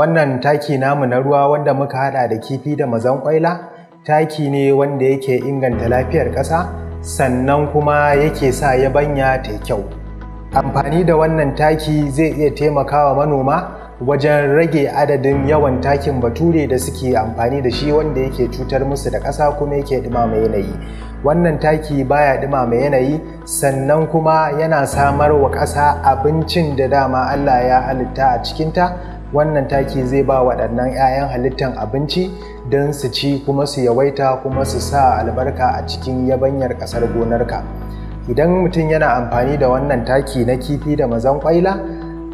Wannan taki namu na ruwa wanda muka haɗa da kifi da mazarkwaila, taki ne wanda yake inganta lafiyar ƙasa sannan kuma yake sa yabanya ta kyau. Amfani da wannan taki zai iya taimakawa manoma wajen rage adadin yawan takin bature da suke amfani da shi wanda yake cutar musu da ƙasa kuma yake ɗumama yanayi. Wannan taki baya ɗumama yanayi sannan kuma yana samar wa ƙasa abincin da dama Allah ya halitta a cikinta. Wannan taki zai ba waɗannan 'ya'yan halittan abinci don su ci kuma su yawaita kuma su sa albarka a cikin yabanyar ƙasar gonarka. Idan mutum yana amfani da wannan taki na kifi da mazarkwaila,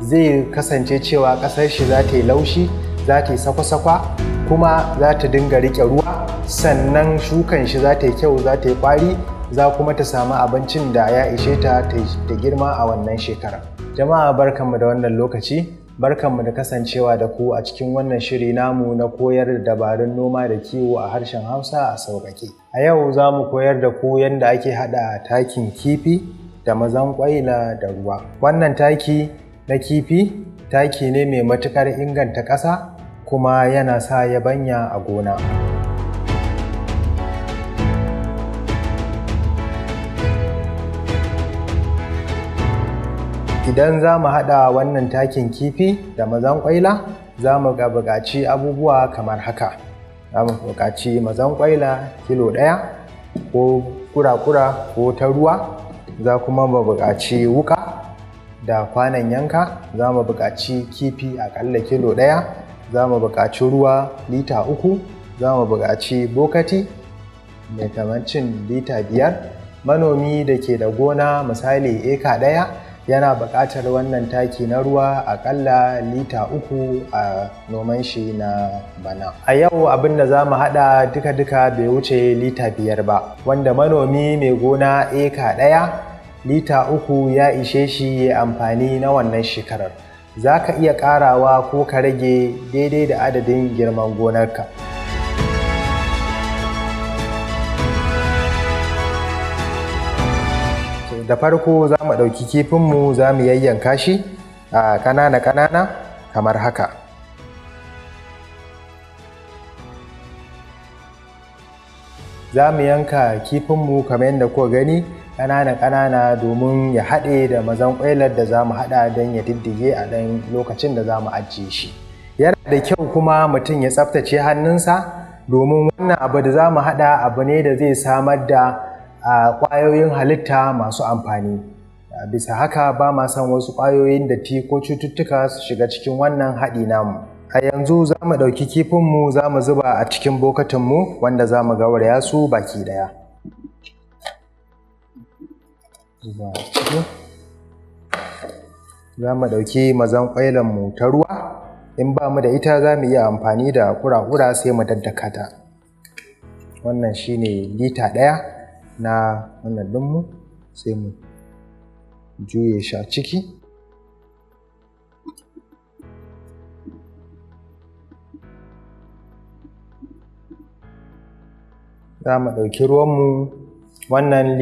zai kasance cewa ƙasar shi za ta yi laushi, za ta yi sakwa-sakwa kuma za ta dinga riƙe ruwa, sannan shukan shi za ta yi kyau, za ta yi ƙwari, za kuma ta samu abincin da ya ishe ta ta girma a wannan shekara. Jama'a barkanmu da wannan lokaci, barkanmu da kasancewa da ku a cikin wannan shiri namu na koyar da dabarun noma da kiwo a harshen Hausa a sauƙaƙe. A yau za mu koyar da ku yadda ake haɗa takin kifi da mazarkwaila da ruwa. Wannan taki na kifi taki ne mai matuƙar inganta ƙasa kuma yana sa yabanya a gona. Idan za mu haɗa wannan takin kifi da mazarkwaila, za mu buƙaci abubuwa kamar haka. Za mu buƙaci mazarkwaila kilo 1 ko kura-kura ko ta ruwa, za kuma mu buƙaci wuƙa da kwanon yanka, za mu buƙaci kifi aƙalla kilo 1, za mu buƙaci ruwa lita 3, za mu buƙaci bokati mai kamancin lita 5. Manomi da ke da gona misali eka 1 yana buƙatar wannan taki na ruwa aƙalla lita 3 a noman shi na bana. A yau abin da za mu haɗa duka-duka bai wuce lita 5 ba, wanda manomi mai gona eka 1 lita 3 ya ishe shi ya amfani na wannan shekarar. Za ka iya ƙarawa ko ka rage daidai da adadin girman gonarka. Da farko za mu ɗauki kifinmu za mu yayyanka shi a ƙanana-ƙanana kamar haka. Za mu yanka kifinmu kamar yadda kuka gani ƙanana-ƙanana domin ya haɗe da mazarkwailar da za mu haɗa don ya diddige a ɗan lokacin da za mu ajiye shi. Yana da kyau kuma mutum ya tsaftace hannunsa domin wannan abu da za mu haɗa abu ne da zai samar da ƙwayoyin halitta masu amfani. Bisa haka ba ma son wasu ƙwayoyin datti ko cututtuka su shiga cikin wannan haɗi namu. A yanzu za mu ɗauki kifinmu za mu zuba a cikin bokatinmu wanda za mu gauraya su baki ɗaya. Za mu ɗauki mazarkwailanmu ta ruwa, in ba mu da ita za mu iya amfani da kura-kura sai mu daddaka ta. Wannan shi ne lita 1 na wannan ɗinmu, sai mu juye shi a ciki. Za mu ɗauki ruwanmu, wannan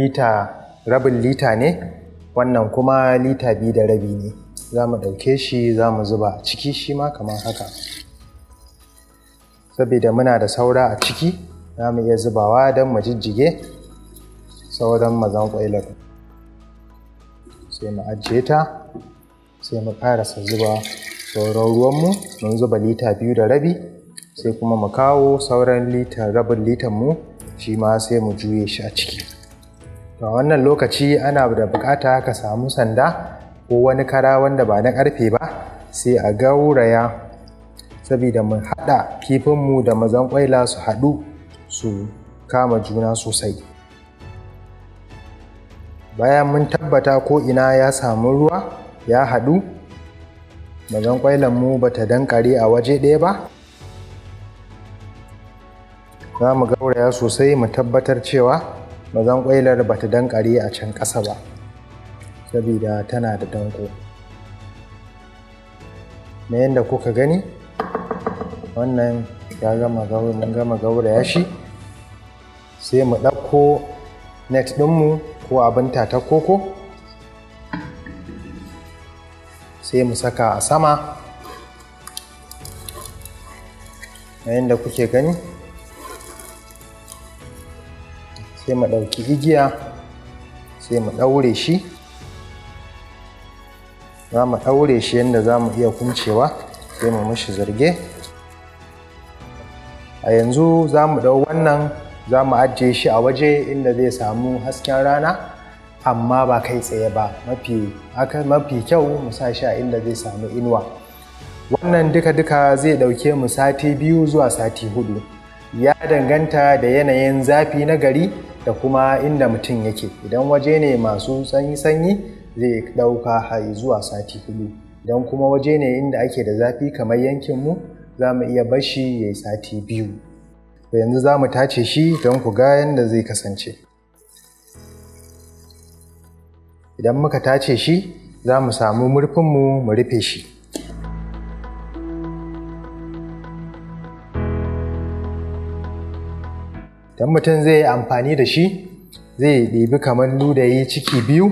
rabin lita ne, wannan kuma lita 2 da rabi ne. Za mu ɗauke shi za mu zuba a ciki shi ma kamar haka. Saboda muna da saura a ciki, za mu iya zubawa don mu jijjige sauran mazarkwailar. Sai mu ajiye ta, sai mu ƙarasa zuba sauran ruwanmu. Mun zuba lita 2 da rabi, sai kuma mu kawo sauran rabin litanmu shi ma sai mu juye shi a ciki. To a wannan lokaci ana da buƙata ka samu sanda ko wani kara wanda ba na ƙarfe ba, sai a gauraya saboda mu haɗa kifinmu da mazarkwaila su haɗu su kama juna sosai. Bayan mun tabbata ko ina ya samu ruwa ya haɗu, mazarkwailanmu ba ta danƙare a waje ɗaya ba, za mu gauraya sosai mu tabbatar cewa mazarkwailar ba ta danƙare a can ƙasa ba saboda tana da danƙo. Na yadda kuka gani wannan ya gama gauraya shi, sai mu ɗauko net ɗinmu ko abin tatar koko, sai mu saka a sama yayin da kuke gani. Sai mu ɗauki igiya sai mu ɗaure shi. Za mu ɗaure shi yadda za mu iya kuncewa, sai mu mishi zarge. A yanzu za mu ɗau wannan, za mu ajiye shi a waje inda zai samu hasken rana, amma ba kai tsaye ba. Mafi kyau mu sa shi a inda zai samu inuwa. Wannan duka zai ɗauke mu sati 2 zuwa sati 4. Ya danganta da yanayin zafi na gari da kuma inda mutum yake. Idan waje ne masu sanyi zai ɗauka har zuwa sati 4. Idan kuma waje ne inda ake da zafi kamar yankinmu, za mu iya bar shi ya yi sati 2. To yanzu za mu tace shi don ku ga yadda zai kasance. Idan muka tace shi, za mu samu murfinmu mu rufe shi. Idan mutum zai yi amfani da shi, zai ɗebi kamar ludayi ciki 2,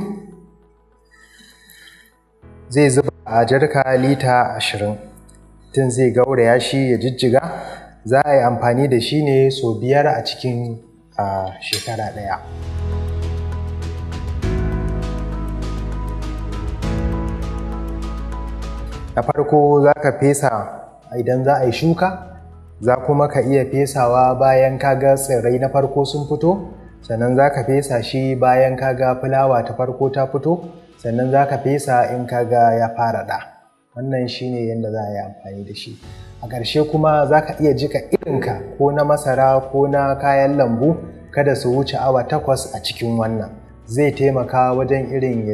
zai zuba a jarka lita 20. Mutum zai gauraya shi ya jijjiga. Za a yi amfani da shi ne sau 5 a cikin shekara ɗaya. Na farko za ka fesa idan za a yi shuka, za kuma ka iya fesawa bayan ka ga tsirrai na farko sun fito, sannan za ka fesa shi bayan ka ga fulawa ta farko ta fito, sannan za ka fesa in ka ga ya fara ɗa. Wannan shi ne yadda za a yi amfani da shi. A ƙarshe kuma za ka iya jiƙa irinka ko na masara ko na kayan lambu, kada su wuce awa 8 a cikin wannan. Zai taimaka wajen irin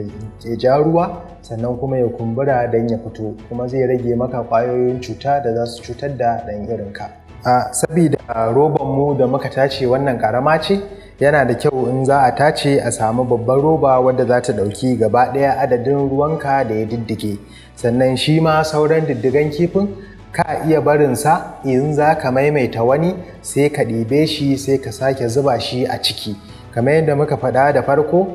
ya ja ruwa, sannan kuma ya kumbura don ya fito, kuma zai rage maka ƙwayoyin cuta da za su cutar da ɗan irinka. Sabida robanmu da muka tace wannan ƙarama ce, yana da kyau in za a tace a samu babban roba wadda za ta ɗauki gaba ɗaya adadin ruwanka da ya diddige. Sannan shi ma sauran diddigan kifin ka iya barinsa, in za ka maimaita wani sai ka ɗibe shi sai ka sake zuba shi a ciki. Kamar yadda muka faɗa da farko,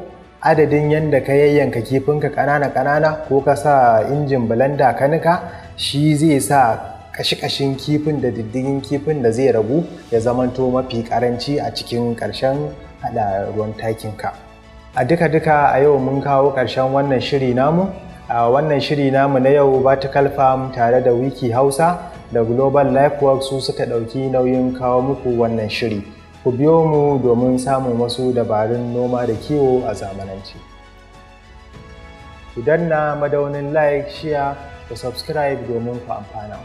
adadin yadda ka yayyanka kifinka ƙanana ko ka sa injin blender ka nika, shi zai sa kashi-kashin kifin da diddigin kifin da zai ragu ya zamanto mafi ƙaranci a cikin ƙarshen haɗa ruwan takinka. A duka a yau mun kawo ƙarshen wannan shiri namu. Wannan shiri namu na yau Vertical Farm tare da Wikihausa da Global Lifeworks su suka ɗauki nauyin kawo muku wannan shiri. Ku biyo mu domin samun wasu dabarun noma da kiwo a zamanance. Ku danna madaunin like, share da subscribe domin ku amfana.